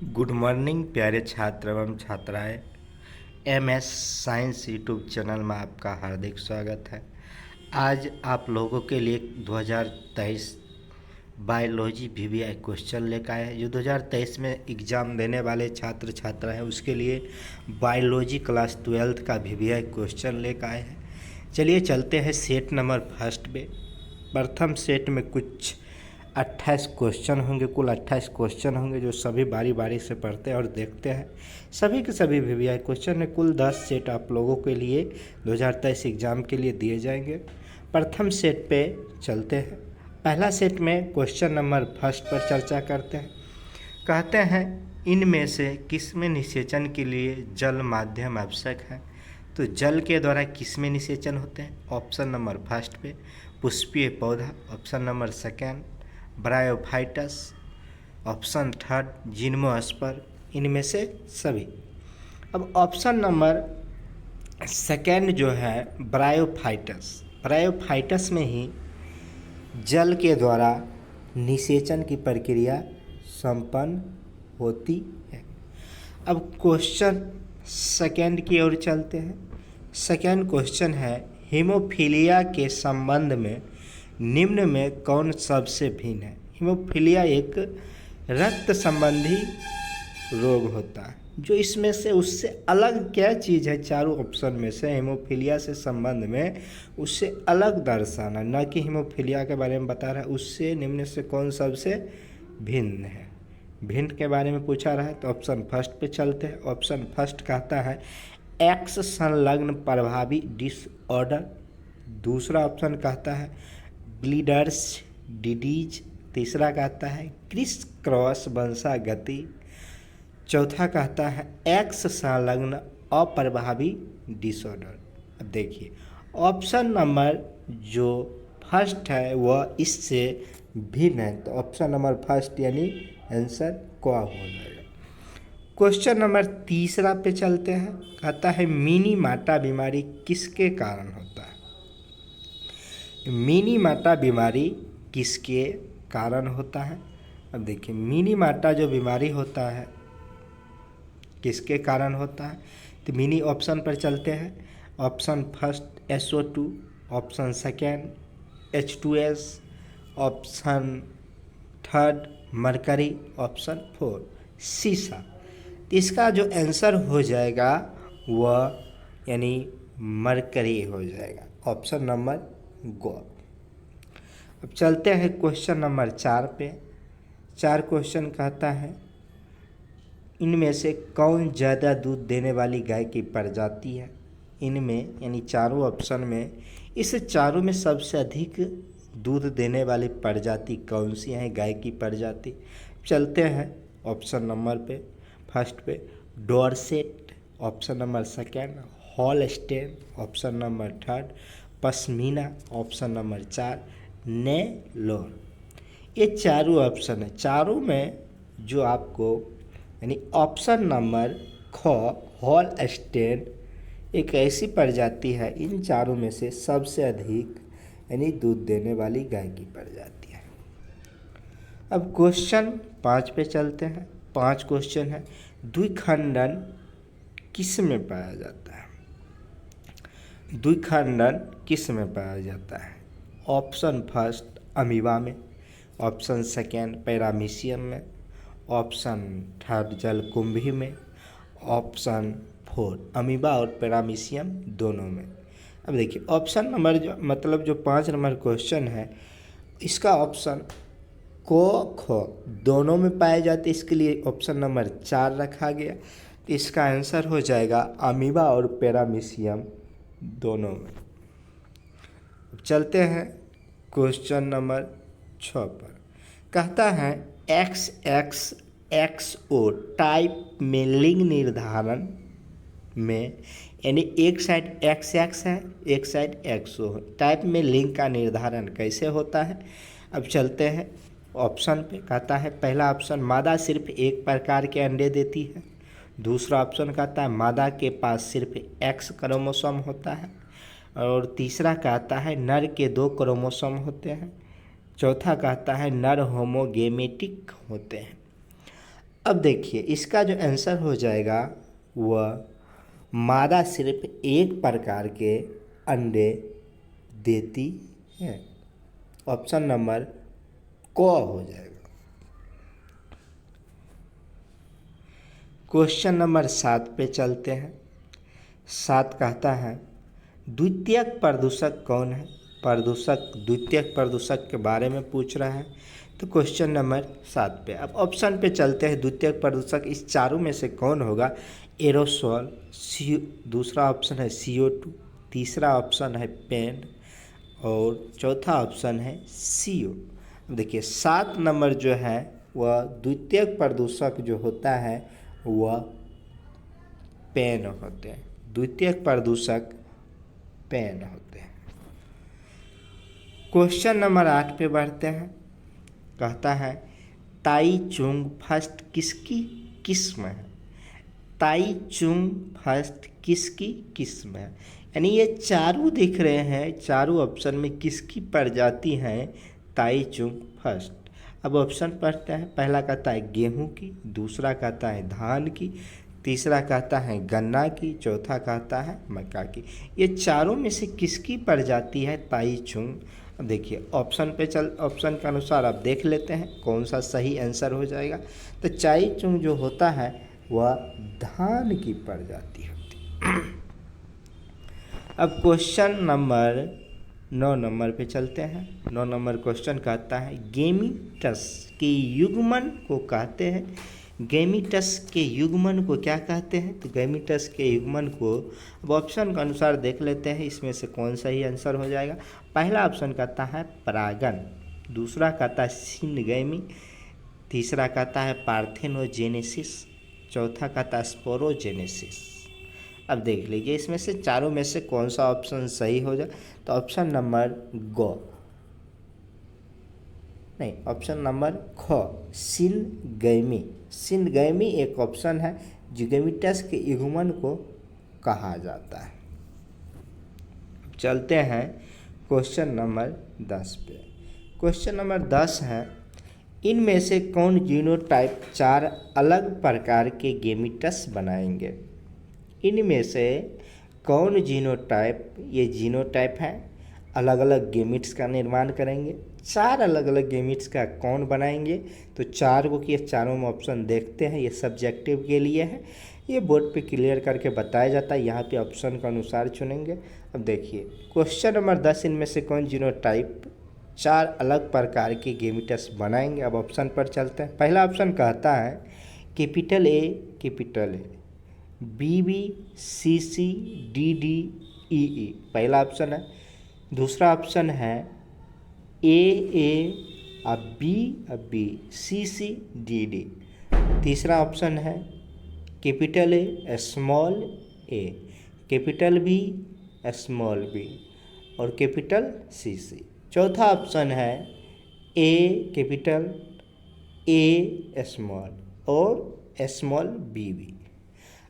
Good morning प्यारे छात्र एवं छात्राएं। एमएस साइंस यूट्यूब चैनल में आपका हार्दिक स्वागत है। आज आप लोगों के लिए 2023 बायोलॉजी वीवीआई क्वेश्चन लेकर आए हैं। जो 2023 में एग्ज़ाम देने वाले छात्र छात्रा हैं उसके लिए बायोलॉजी क्लास 12th का वीवीआई क्वेश्चन लेकर आए हैं। चलिए चलते हैं सेट नंबर फर्स्ट पे। प्रथम सेट में कुछ 28 क्वेश्चन होंगे, कुल 28 क्वेश्चन होंगे जो सभी बारी बारी से पढ़ते हैं और देखते हैं। सभी के सभी वीवीआई क्वेश्चन है। कुल 10 सेट आप लोगों के लिए 2023 एग्ज़ाम के लिए दिए जाएंगे। प्रथम सेट पे चलते हैं। पहला सेट में क्वेश्चन नंबर फर्स्ट पर चर्चा करते हैं। कहते हैं इनमें से किस में निषेचन के लिए जल माध्यम आवश्यक है। तो जल के द्वारा किस में निषेचन होते हैं? ऑप्शन नंबर फर्स्ट पे पुष्पीय पौधा, option number second bryophytes, option third gymnosperm, इनमें से सभी। अब ऑप्शन नंबर सेकेंड जो है ब्रायोफाइटस में ही जल के द्वारा निषेचन की प्रक्रिया संपन्न होती है। अब क्वेश्चन सेकेंड की ओर चलते हैं। सेकेंड क्वेश्चन है हीमोफीलिया के संबंध में निम्न में कौन सबसे भिन्न है। हीमोफीलिया एक रक्त संबंधी रोग होता है। जो इसमें से उससे अलग क्या चीज़ है? चारों ऑप्शन में से हीमोफीलिया से संबंध में उससे अलग दर्शाना, न कि हीमोफीलिया के बारे में बता रहा है। उससे निम्न से कौन सबसे भिन्न है। भिन्न के बारे में पूछा रहा है तो ऑप्शन फर्स्ट पे चलते हैं। ऑप्शन फर्स्ट कहता है एक्स संलग्न प्रभावी डिसऑर्डर। दूसरा ऑप्शन कहता है ब्लीडर्स डिडीज। तीसरा कहता है क्रिस क्रॉस वंशागति। चौथा कहता है एक्स संलग्न अप्रभावी डिसऑर्डर। अब देखिए ऑप्शन नंबर जो फर्स्ट है वह इससे भिन्न है, तो ऑप्शन नंबर फर्स्ट यानी आंसर क्या हो जाएगा। क्वेश्चन नंबर तीसरा पे चलते हैं। कहता है मिनी माटा बीमारी किसके कारण होता है। मिनी माटा बीमारी किसके कारण होता है? अब देखिए मिनी माटा जो बीमारी होता है किसके कारण होता है, तो मिनी ऑप्शन पर चलते हैं। Option first SO2, option second H2S, option third mercury, option four सीसा। तो इसका जो आंसर हो जाएगा वह यानी मरकरी हो जाएगा, ऑप्शन नंबर गो। अब चलते हैं क्वेश्चन नंबर 4 पे। 4 क्वेश्चन कहता है इनमें से कौन ज़्यादा दूध देने वाली गाय की प्रजाति है। इनमें यानी चारों ऑप्शन में इस चारों में सबसे अधिक दूध देने वाली प्रजाति कौन सी है गाय की प्रजाति। चलते हैं ऑप्शन नंबर पे फर्स्ट पे Dorset, option number second Holstein, option number third Pashmina, option number 4 Nellore. ये चारों ऑप्शन है। चारों में जो आपको यानी ऑप्शन नंबर ख हॉलस्टेन एक ऐसी प्रजाति है इन चारों में से सबसे अधिक यानी दूध देने वाली गाय की प्रजाति है। अब क्वेश्चन 5 पे चलते हैं। 5 क्वेश्चन है द्विखंडन किस में पाया जाता है। द्विखंडन किस में पाया जाता है? ऑप्शन फर्स्ट अमीबा में, ऑप्शन सेकेंड पैरामीशियम में, ऑप्शन थर्ड जलकुंभी में, ऑप्शन फोर अमीबा और पैरामीशियम दोनों में। अब देखिए ऑप्शन नंबर जो मतलब जो 5 नंबर क्वेश्चन है इसका ऑप्शन को खो दोनों में पाए जाते, इसके लिए ऑप्शन नंबर 4 रखा गया। तो इसका आंसर हो जाएगा अमीबा और पैरामीशियम दोनों में। अब चलते हैं क्वेश्चन नंबर 6 पर। कहता है XXXO टाइप में लिंग निर्धारण में यानी एक साइड XX है एक साइड XO है, टाइप में लिंग का निर्धारण कैसे होता है। अब चलते हैं ऑप्शन पे। कहता है पहला ऑप्शन मादा सिर्फ एक प्रकार के अंडे देती है। दूसरा ऑप्शन कहता है मादा के पास सिर्फ X क्रोमोसोम होता है। और तीसरा कहता है नर के 2 क्रोमोसोम होते हैं। चौथा कहता है नर होमोगेमेटिक होते हैं। अब देखिए इसका जो आंसर हो जाएगा वह मादा सिर्फ एक प्रकार के अंडे देती है। ऑप्शन नंबर क हो जाएगा। क्वेश्चन नंबर 7 पे चलते हैं। 7 कहता है द्वितीयक प्रदूषक कौन है। प्रदूषक द्वितीयक प्रदूषक के बारे में पूछ रहा है। तो क्वेश्चन नंबर 7 पे अब ऑप्शन पे चलते हैं। द्वितीयक प्रदूषक इस चारों में से कौन होगा। एरोसोल, दूसरा ऑप्शन है CO2, तीसरा ऑप्शन है पेन और चौथा ऑप्शन है CO। देखिए 7 नंबर जो है वह द्वितीयक प्रदूषक जो होता है वह पेन होते हैं। द्वितीयक प्रदूषक पेन होते हैं। क्वेश्चन नंबर 8 पे बढ़ते हैं। कहता है ताई चुंग फर्स्ट किसकी किस्म है। ताई चुंग फर्स्ट किसकी किस्म है, यानी ये चारों दिख रहे हैं, चारों ऑप्शन में किसकी प्रजाति है ताई चुंग फर्स्ट। अब ऑप्शन पढ़ते हैं। पहला कहता है गेहूं की, दूसरा कहता है धान की, तीसरा कहता है गन्ना की, चौथा कहता है मक्का की। ये चारों में से किसकी प्रजाति है ताई चुंग। अब देखिए ऑप्शन के अनुसार आप देख लेते हैं कौन सा सही आंसर हो जाएगा। तो ताई चुंग जो होता है वह धान की प्रजाति होती। अब क्वेश्चन नंबर 9 नंबर पे चलते हैं। 9 नंबर क्वेश्चन कहता है गेमीटस के युग्मन को कहते हैं। गेमीटस के युग्मन को क्या कहते हैं। तो गेमीटस के युग्मन को अब ऑप्शन के अनुसार देख लेते हैं इसमें से कौन सा ही आंसर हो जाएगा। पहला ऑप्शन कहता है परागन, दूसरा कहता है सिनगैमी, तीसरा कहता है पार्थेनोजेनेसिस, चौथा कहता है स्पोरोजेनेसिस। अब देख लीजिए इसमें से चारों में से कौन सा ऑप्शन सही हो जाए। तो ऑप्शन नंबर ऑप्शन नंबर ख सिनगैमी। सिनगैमी एक ऑप्शन है जो गेमीटस के युग्मन को कहा जाता है। चलते हैं क्वेश्चन नंबर 10 पे। क्वेश्चन नंबर 10 है इनमें से कौन जीनोटाइप 4 अलग प्रकार के गेमीटस बनाएंगे। इनमें से कौन जीनोटाइप, ये जीनोटाइप है, अलग अलग गेमिट्स का निर्माण करेंगे। 4 अलग अलग गेमिट्स का कौन बनाएंगे। तो 4 को कि चारों में ऑप्शन देखते हैं। ये सब्जेक्टिव के लिए है, ये बोर्ड पे क्लियर करके बताया जाता है। यहाँ पे ऑप्शन के अनुसार चुनेंगे। अब देखिए क्वेश्चन नंबर 10 इनमें से कौन जीनोटाइप 4 अलग प्रकार के गेमिटस बनाएंगे। अब ऑप्शन पर चलते हैं। पहला ऑप्शन कहता है capital A, BB, CC, DD, EE, पहला ऑप्शन है। दूसरा ऑप्शन है A, अब B, CC, DD। तीसरा ऑप्शन है capital A, small a, capital B, small b और कैपिटल CC। चौथा ऑप्शन है A कैपिटल, A स्मॉल और स्मॉल BB।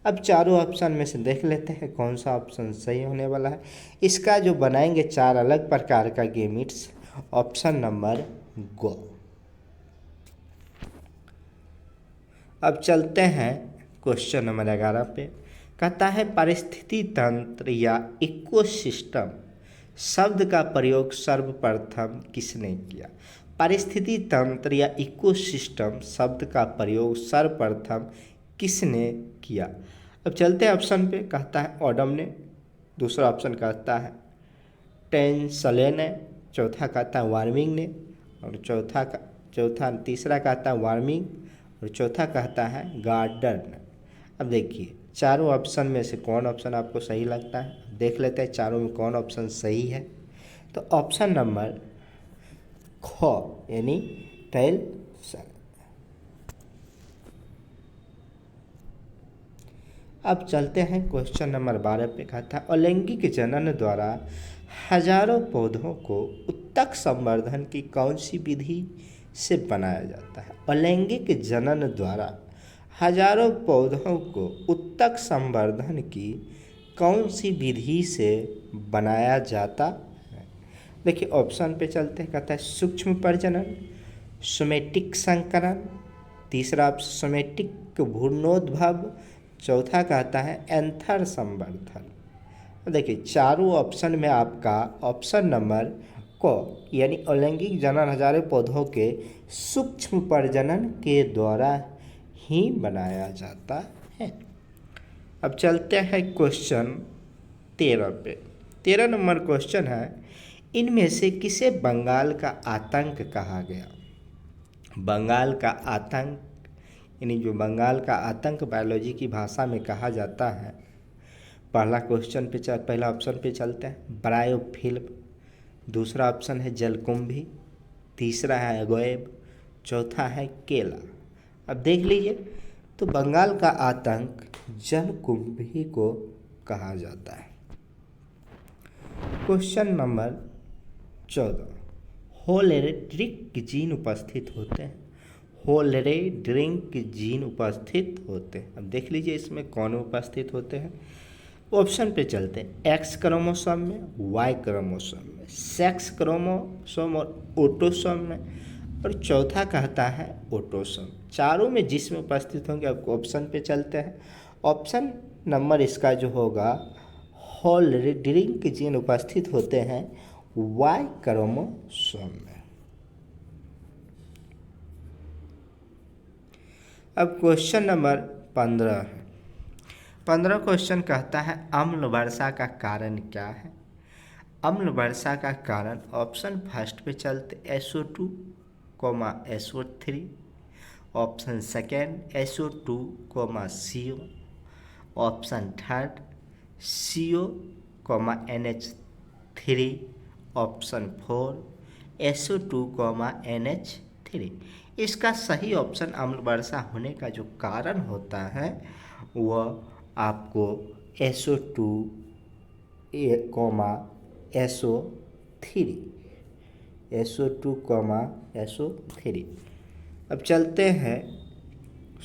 अब चारों ऑप्शन में से देख लेते हैं कौन सा ऑप्शन सही होने वाला है। इसका जो बनाएंगे 4 अलग प्रकार का गेमिट्स, ऑप्शन नंबर ग। अब चलते हैं क्वेश्चन नंबर 11 पे। कहता है पारिस्थितिकी तंत्र या इकोसिस्टम शब्द का प्रयोग सर्वप्रथम किसने किया। पारिस्थितिकी तंत्र या इकोसिस्टम शब्द का प्रयोग सर्वप्रथम किसने किया। अब चलते हैं ऑप्शन पे। कहता है ऑडम ने, दूसरा ऑप्शन कहता है टेंसले ने, चौथा कहता है वार्मिंग ने और तीसरा कहता है वार्मिंग और चौथा कहता है गार्डन। अब देखिए चारों ऑप्शन में से कौन ऑप्शन आपको सही लगता है। देख लेते हैं चारों में कौन ऑप्शन सही है। तो ऑप्शन नंबर ख यानी टेंसन। अब चलते हैं क्वेश्चन नंबर 12 पे। कहता है अलैंगिक जनन द्वारा हजारों पौधों को उत्तक संवर्धन की कौन सी विधि से बनाया जाता है। अलैंगिक जनन द्वारा हजारों पौधों को उत्तक संवर्धन की कौन सी विधि से बनाया जाता है। देखिए ऑप्शन पे चलते हैं। कहता है सूक्ष्म प्रजनन, सोमेटिक संकरण, तीसरा ऑप्शन सोमेटिक भ्रूणोद्भव, चौथा कहता है एंथर संवर्धन। देखिए चारों ऑप्शन में आपका ऑप्शन नंबर को यानी अलैंगिक जनन हजारों पौधों के सूक्ष्म प्रजनन के द्वारा ही बनाया जाता है। अब चलते हैं क्वेश्चन 13 पे। 13 नंबर क्वेश्चन है, इनमें से किसे बंगाल का आतंक कहा गया? बंगाल का आतंक यानी जो बंगाल का आतंक बायोलॉजी की भाषा में कहा जाता है। पहला ऑप्शन पे चलते हैं, ब्रायोफिल्म। दूसरा ऑप्शन है जलकुंभी। तीसरा है अगोएब। चौथा है केला। अब देख लीजिए, तो बंगाल का आतंक जलकुंभी को कहा जाता है। क्वेश्चन नंबर 14, होलेरिड्रिक जीन उपस्थित होते हैं। होलेरिड्रिक जीन उपस्थित होते हैं। अब देख लीजिए इसमें कौन उपस्थित होते हैं। ऑप्शन पे चलते हैं, एक्स क्रोमोसोम में, वाई क्रोमोसोम में, सेक्स क्रोमोसोम और ऑटोसोम में, और चौथा कहता है ऑटोसोम। चारों में जिसमें उपस्थित होंगे। अब ऑप्शन पे चलते हैं। ऑप्शन नंबर इसका जो होगा, होलेरिड्रिक जीन उपस्थित होते हैं वाई क्रोमोसोम में। अब क्वेश्चन नंबर 15 है। 15 क्वेश्चन कहता है, अम्ल वर्षा का कारण क्या है? अम्ल वर्षा का कारण ऑप्शन फर्स्ट पे चलते SO2, SO3। Option second SO2, CO। Option third CO, NH3। Option 4 SO2, NH3। इसका सही ऑप्शन अम्ल वर्षा होने का जो कारण होता है वह आपको SO2, SO3। SO2, SO3। अब चलते हैं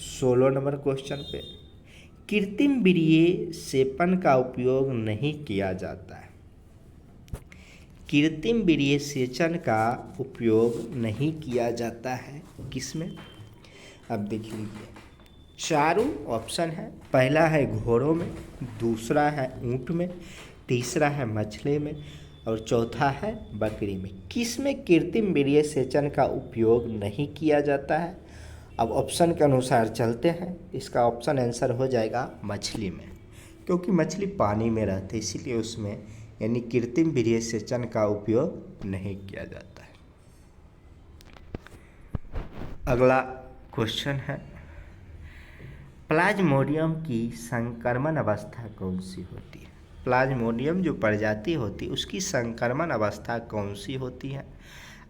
16 नंबर क्वेश्चन पे। कृत्रिम वीर्य सेपन का उपयोग नहीं किया जाता है। कृत्रिम वीर्य सेचन का उपयोग नहीं किया जाता है किसमें? अब देख लीजिए, चारों ऑप्शन है। पहला है घोड़ों में, दूसरा है ऊंट में, तीसरा है मछली में, और चौथा है बकरी में। किस में कृत्रिम वीर्य सेचन का उपयोग नहीं किया जाता है? अब ऑप्शन के अनुसार चलते हैं। इसका ऑप्शन आंसर हो जाएगा मछली में, क्योंकि मछली पानी में रहती है, इसीलिए उसमें यानी कृत्रिम वीर्य सेचन का उपयोग नहीं किया जाता है। अगला क्वेश्चन है, प्लाज्मोडियम की संक्रमण अवस्था कौन सी होती है? प्लाज्मोडियम जो प्रजाति होती है उसकी संक्रमण अवस्था कौन सी होती है?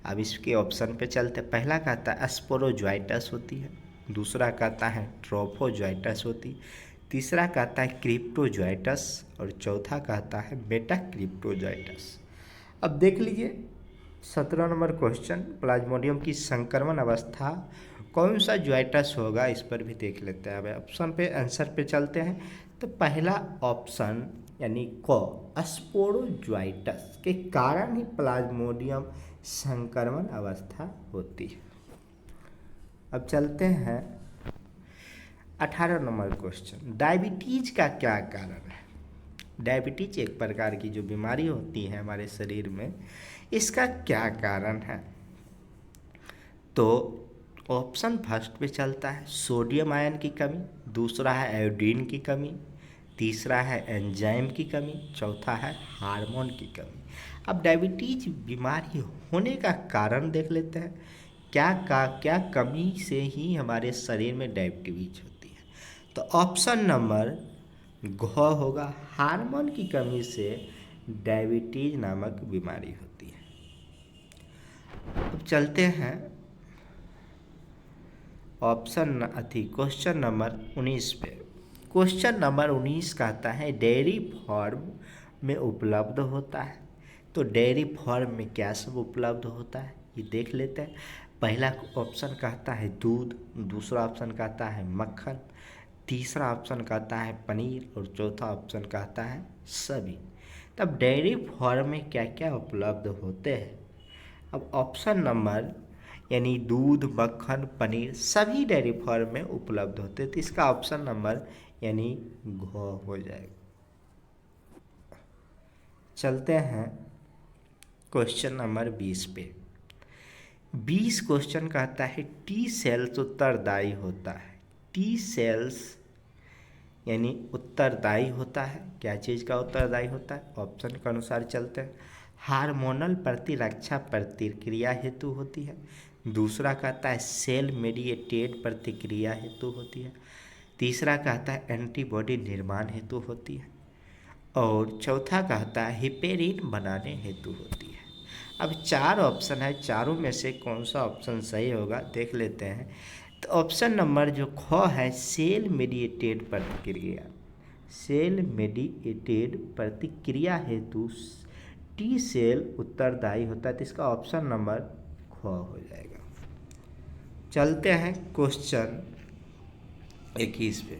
अब इसके ऑप्शन पे चलते। पहला कहता है स्पोरोजोइटस होती है, दूसरा कहता है ट्रोफोजोइटस होती, तीसरा कहता है क्रिप्टोजोइटस, और चौथा कहता है मेटाक्रिप्टोजोइटस। अब देख लीजिए 17 नंबर क्वेश्चन, प्लाज्मोडियम की संक्रमण अवस्था कौन सा जोइटस होगा, इस पर भी देख लेते हैं। अब ऑप्शन पे आंसर पे चलते हैं। तो पहला ऑप्शन यानी स्पोरोजोइटस के कारण ही प्लाज्मोडियम संक्रमण अवस्था होती है। अब चलते हैं 18 नंबर क्वेश्चन, डायबिटीज का क्या कारण है? डायबिटीज एक प्रकार की जो बीमारी होती है हमारे शरीर में, इसका क्या कारण है? तो ऑप्शन फर्स्ट पे चलता है सोडियम आयन की कमी, दूसरा है आयोडीन की कमी, तीसरा है एंजाइम की कमी, चौथा है हार्मोन की कमी। अब डायबिटीज बीमारी होने का कारण देख लेते हैं। क्या कमी से ही हमारे शरीर में डायबिटीज होती है? तो ऑप्शन नंबर घ होगा, हार्मोन की कमी से डायबिटीज नामक बीमारी होती है। अब चलते हैं क्वेश्चन नंबर 19 पे। क्वेश्चन नंबर 19 कहता है डेयरी फार्म में उपलब्ध होता है। तो डेयरी फार्म में क्या सब उपलब्ध होता है ये देख लेते हैं। पहला ऑप्शन कहता है दूध, दूसरा ऑप्शन कहता है मक्खन, तीसरा ऑप्शन कहता है पनीर, और चौथा ऑप्शन कहता है सभी। तब डेयरी फार्म में क्या क्या उपलब्ध होते हैं? अब ऑप्शन नंबर यानी दूध, मक्खन, पनीर सभी डेयरी फार्म में उपलब्ध होते हैं। तो इसका ऑप्शन नंबर यानी घ हो जाएगा। चलते हैं क्वेश्चन नंबर 20 पे। 20 क्वेश्चन कहता है टी सेल्स उत्तरदायी होता है। टी सेल्स यानी उत्तरदायी होता है, क्या चीज़ का उत्तरदायी होता है? ऑप्शन के अनुसार चलते हैं। हार्मोनल प्रतिरक्षा प्रतिक्रिया हेतु होती है। दूसरा कहता है सेल मेडिएटेड प्रतिक्रिया हेतु होती है। तीसरा कहता है एंटीबॉडी निर्माण हेतु होती है। और चौथा कहता है हिपेरिन बनाने हेतु होती है। अब 4 ऑप्शन है, चारों में से कौन सा ऑप्शन सही होगा देख लेते हैं। तो ऑप्शन नंबर जो ख है सेल मेडिएटेड प्रतिक्रिया, सेल मेडिएटेड प्रतिक्रिया हेतु टी सेल उत्तरदायी होता है। तो इसका ऑप्शन नंबर ख हो जाएगा। चलते हैं क्वेश्चन 21 पे।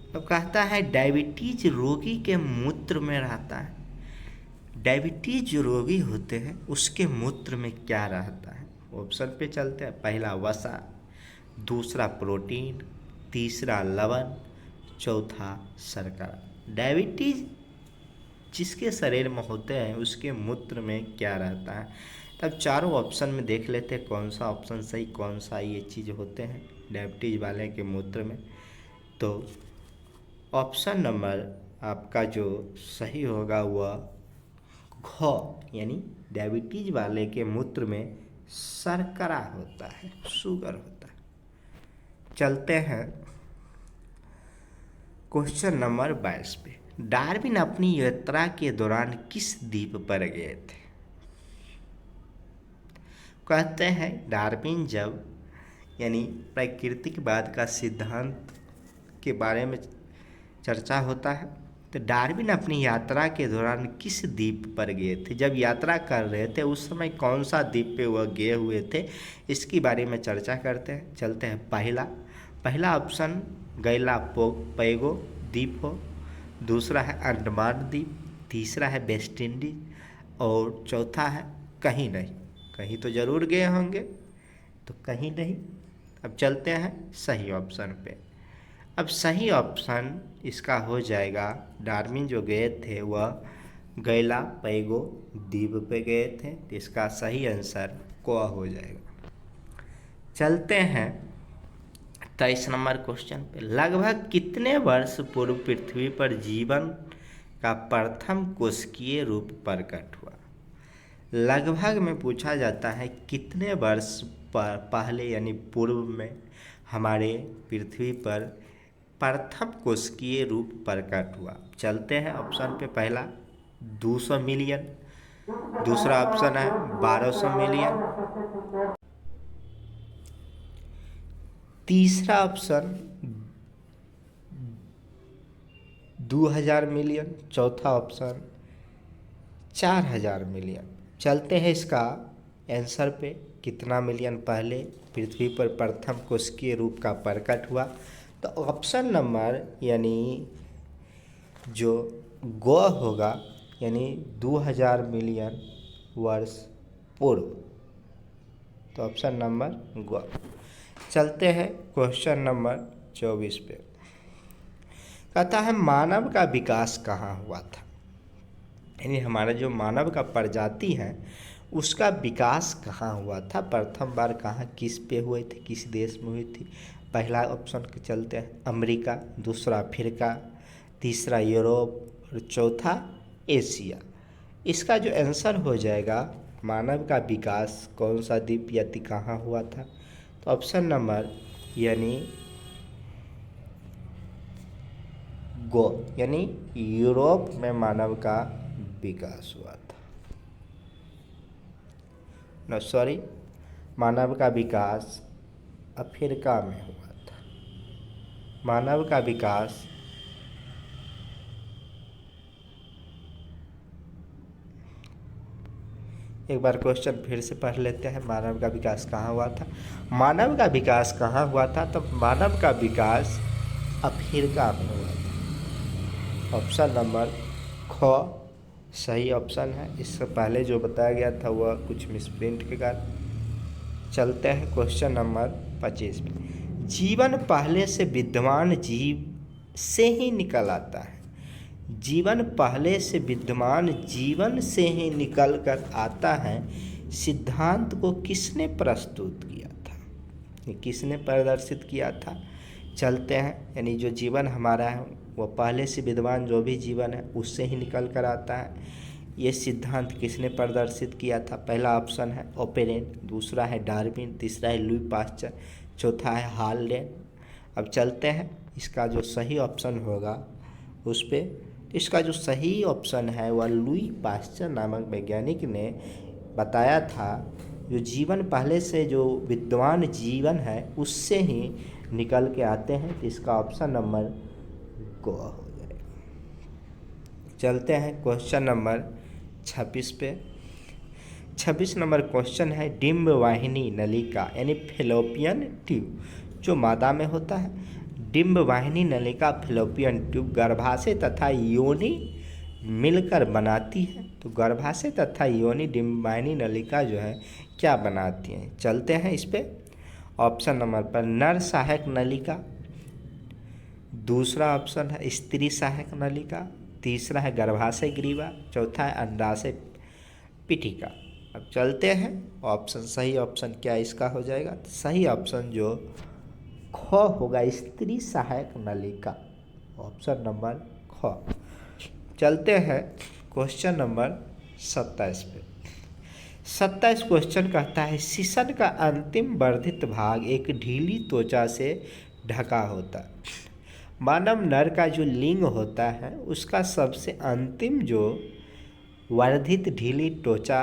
अब कहता है डायबिटीज रोगी के मूत्र में रहता है। डायबिटीज जो रोगी होते हैं उसके मूत्र में क्या रहता है? ऑप्शन पे चलते हैं। पहला वसा, दूसरा प्रोटीन, तीसरा लवण, चौथा शर्करा। डायबिटीज जिसके शरीर में होते हैं उसके मूत्र में क्या रहता है? तब चारों ऑप्शन में देख लेते हैं कौन सा ऑप्शन सही, कौन सा ये चीज़ होते हैं डायबिटीज वाले के मूत्र में। तो ऑप्शन नंबर आपका जो सही होगा वह घ यानी डायबिटीज वाले के मूत्र में शर्करा होता है, शुगर होता है। चलते हैं क्वेश्चन नंबर 22 पे। डार्विन अपनी यात्रा के दौरान किस द्वीप पर गए थे? कहते हैं डार्विन जब यानी प्रकृतिवाद का सिद्धांत के बारे में चर्चा होता है, तो डार्विन अपनी यात्रा के दौरान किस द्वीप पर गए थे? जब यात्रा कर रहे थे उस समय कौन सा द्वीप पे वह गए हुए थे, इसके बारे में चर्चा करते हैं। चलते हैं। पहला ऑप्शन गैलापागो द्वीप हो, दूसरा है अंडमान द्वीप, तीसरा है वेस्ट इंडीज और चौथा है कहीं नहीं। कहीं तो ज़रूर गए होंगे, तो कहीं नहीं। अब चलते हैं सही ऑप्शन पे। अब सही ऑप्शन इसका हो जाएगा, डार्विन जो गए थे वह गैलापागो द्वीप पे गए थे। तो इसका सही आंसर क हो जाएगा। चलते हैं 23 नंबर क्वेश्चन पे। लगभग कितने वर्ष पूर्व पृथ्वी पर जीवन का प्रथम कोशिकीय रूप प्रकट हुआ? लगभग में पूछा जाता है कितने वर्ष पहले यानी पूर्व में हमारे पृथ्वी पर प्रथम कोशिकीय रूप प्रकट हुआ। चलते हैं ऑप्शन पे। पहला 200 मिलियन, दूसरा ऑप्शन है 1200 मिलियन, तीसरा ऑप्शन 2000 मिलियन, चौथा ऑप्शन 4000 मिलियन। चलते हैं इसका आंसर पे। कितना मिलियन पहले पृथ्वी पर प्रथम कोशिकीय रूप का प्रकट हुआ? तो ऑप्शन नंबर यानी जो ग होगा यानी 2000 मिलियन वर्ष पूर्व। तो ऑप्शन नंबर ग। चलते हैं क्वेश्चन नंबर 24 पे। कहता है मानव का विकास कहाँ हुआ था? यानी हमारा जो मानव का प्रजाति है उसका विकास कहाँ हुआ था? प्रथम बार कहाँ किस पे हुए थे, किस देश में हुई थी? पहला ऑप्शन के चलते हैं अमेरिका, दूसरा अफ्रीका, तीसरा यूरोप और चौथा एशिया। इसका जो आंसर हो जाएगा मानव का विकास कौन सा द्वीप या कहाँ हुआ था? तो ऑप्शन नंबर यानी गो यानी यूरोप में मानव का विकास हुआ था। नो सॉरी, मानव का विकास अफ्रीका में हुआ था। मानव का विकास एक बार क्वेश्चन फिर से पढ़ लेते हैं। मानव का विकास कहाँ हुआ था? मानव का विकास कहाँ हुआ था? तो मानव का विकास अफ्रीका में हुआ था। ऑप्शन नंबर ख सही ऑप्शन है। इससे पहले जो बताया गया था वह कुछ मिसप्रिंट के कारण। चलते हैं क्वेश्चन नंबर 25 पे। जीवन पहले से विद्यमान जीव से ही निकल आता है। जीवन पहले से विद्यमान जीवन से ही निकल कर आता है, सिद्धांत को किसने प्रस्तुत किया था? ये किसने प्रदर्शित किया था? चलते हैं, यानी जो जीवन हमारा है वह पहले से विद्यमान जो भी जीवन है उससे ही निकल कर आता है। ये सिद्धांत किसने प्रदर्शित किया था? पहला ऑप्शन है ओपेरेन, दूसरा है डार्विन, तीसरा है लुई पास्चर, चौथा है हाल्डेन। अब चलते हैं, इसका जो सही ऑप्शन होगा उस पर। इसका जो सही ऑप्शन है वह लुई पास्चर नामक वैज्ञानिक ने बताया था, जो जीवन पहले से जो विद्यमान जीवन है उससे ही निकल के आते हैं। तो इसका ऑप्शन नंबर को हो जाएगा। चलते हैं क्वेश्चन नंबर 26 पे। 26 नंबर क्वेश्चन है, डिम्ब वाहिनी नलिका यानी फेलोपियन ट्यूब जो मादा में होता है, डिम्ब वाहिनी नलिका फेलोपियन ट्यूब गर्भाशय तथा योनि मिलकर बनाती है। तो गर्भाशय तथा योनि डिम्ब वाहिनी नलिका जो है क्या बनाती हैं? चलते हैं इस पे। ऑप्शन नंबर पर नर सहायक नलिका, दूसरा ऑप्शन है स्त्री सहायक नलिका, तीसरा है गर्भाशय ग्रीवा, चौथा है अंडाशय पिटिका। अब चलते हैं ऑप्शन, सही ऑप्शन क्या इसका हो जाएगा? सही ऑप्शन जो ख होगा, स्त्री सहायक नलिका, ऑप्शन नंबर ख। चलते हैं क्वेश्चन नंबर 27 पे। 27 क्वेश्चन कहता है, शिशन का अंतिम वर्धित भाग एक ढीली त्वचा से ढका होता है। मानव नर का जो लिंग होता है उसका सबसे अंतिम जो वर्धित ढीली त्वचा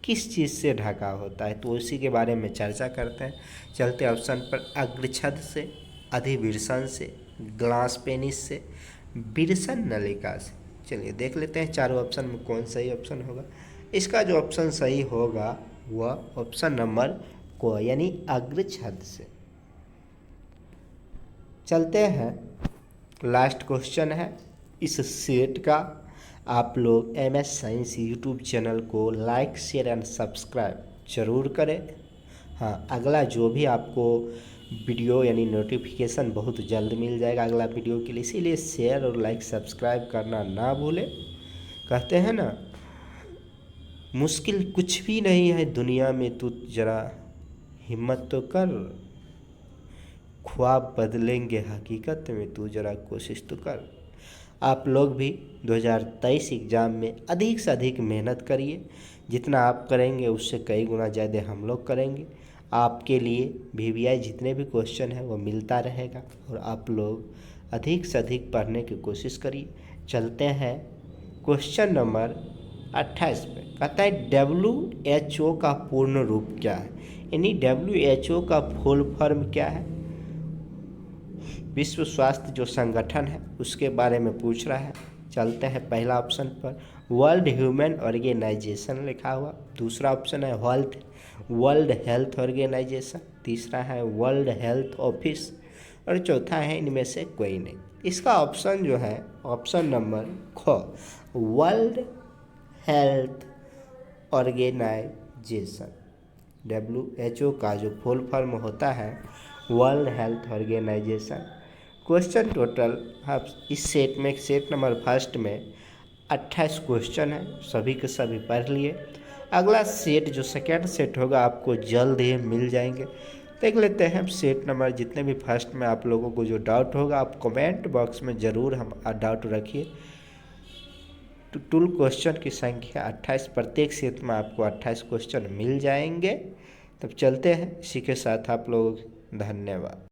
किस चीज़ से ढका होता है? तो उसी के बारे में चर्चा करते हैं। चलते ऑप्शन पर, अग्रछद से, अधिविर्सन से, ग्लास पेनिस से, विरसन नलिका से। चलिए देख लेते हैं चारों ऑप्शन में कौन सही ऑप्शन होगा। इसका जो ऑप्शन सही होगा वह ऑप्शन नंबर को, यानी अग्रछद से। चलते हैं, लास्ट क्वेश्चन है इस सेट का। आप लोग MS साइंस यूट्यूब चैनल को लाइक शेयर एंड सब्सक्राइब जरूर करें। हाँ, अगला जो भी आपको वीडियो यानी नोटिफिकेशन बहुत जल्द मिल जाएगा अगला वीडियो के लिए, इसीलिए शेयर और लाइक सब्सक्राइब करना ना भूलें। कहते हैं ना, मुश्किल कुछ भी नहीं है दुनिया में, तू जरा हिम्मत तो कर, ख्वाब बदलेंगे हकीकत में, तू जरा कोशिश तो कर। आप लोग भी 2023 एग्ज़ाम में अधिक से अधिक मेहनत करिए। जितना आप करेंगे उससे कई गुना ज़्यादा हम लोग करेंगे। आपके लिए VVI जितने भी क्वेश्चन हैं वो मिलता रहेगा और आप लोग अधिक से अधिक पढ़ने की कोशिश करिए। चलते हैं क्वेश्चन नंबर 28 पे। कहता है, WHO का पूर्ण रूप क्या है? यानी WHO का फुल फॉर्म क्या है? विश्व स्वास्थ्य जो संगठन है उसके बारे में पूछ रहा है। चलते हैं पहला ऑप्शन पर, वर्ल्ड ह्यूमन ऑर्गेनाइजेशन लिखा हुआ, दूसरा ऑप्शन है वर्ल्ड हेल्थ ऑर्गेनाइजेशन, तीसरा है वर्ल्ड हेल्थ ऑफिस और चौथा है इनमें से कोई नहीं। इसका ऑप्शन जो है ऑप्शन नंबर ख, वर्ल्ड हेल्थ ऑर्गेनाइजेशन। WHO का जो फुल फॉर्म होता है world health organisation. Question total आप इस सेट में, सेट नंबर फर्स्ट में 28 क्वेश्चन है, सभी के सभी पढ़ लिए। अगला सेट जो सेकेंड सेट होगा आपको जल्द ही मिल जाएंगे। देख लेते हैं सेट नंबर, जितने भी फर्स्ट में आप लोगों को जो डाउट होगा आप कमेंट बॉक्स में ज़रूर हम डाउट रखिए। तो टोटल क्वेश्चन की संख्या 28, प्रत्येक सेट में आपको 28 क्वेश्चन मिल जाएंगे। तब चलते हैं, इसी के साथ आप लोग धन्यवाद।